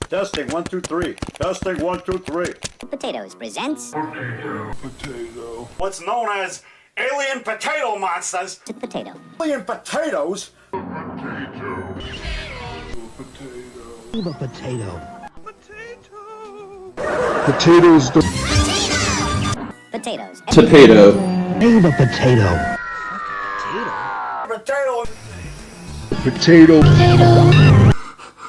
Testing 1 2 3. Testing 1 2 3. Potatoes presents Potato. What's known as alien potato monsters. Potato. Alien potatoes. Potato. Leave a potato. Potatoes. Potatoes. Potato. Leave a potato. Potato. Potato.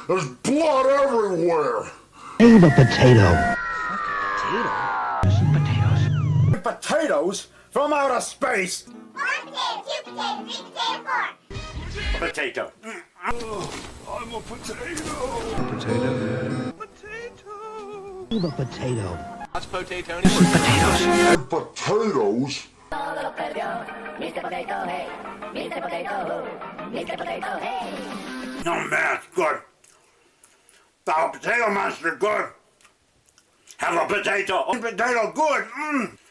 There's blood everywhere. Leave a potato. Potatoes from outer space. Potato. I'm a potato. Leave a potato. What's potato? Potatoes. Potatoes. Oh man, it's good. The potato monster, good. Have a potato. Oh, potato, good.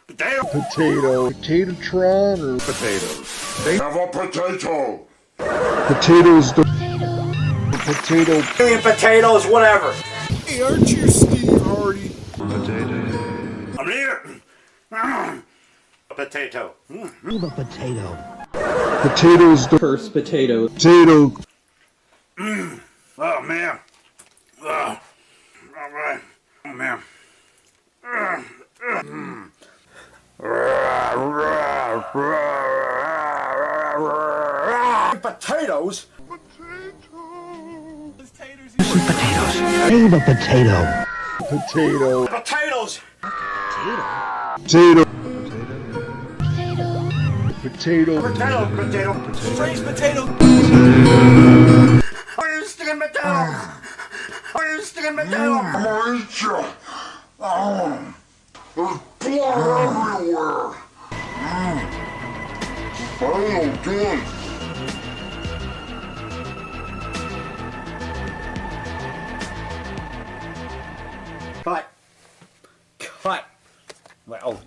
Potato. Potato. Potatotron or potatoes? They have a potato. Potatoes. Potato. Alien potatoes, whatever. Hey, aren't you Steve Hardy? Potato. I'm here. A potato. Leave a potato. Potatoes. First potato. Potato. Oh man. All right. Oh man. Potatoes. Potatoes. Leave a potato. Potato. Potatoes. Potato. Potato. Potato. Strange potato. Are you sticking potato? Are you sticking potato? I'm gonna eat you. There's blood everywhere. Potato, good. Cut. Cut. Wait, oh.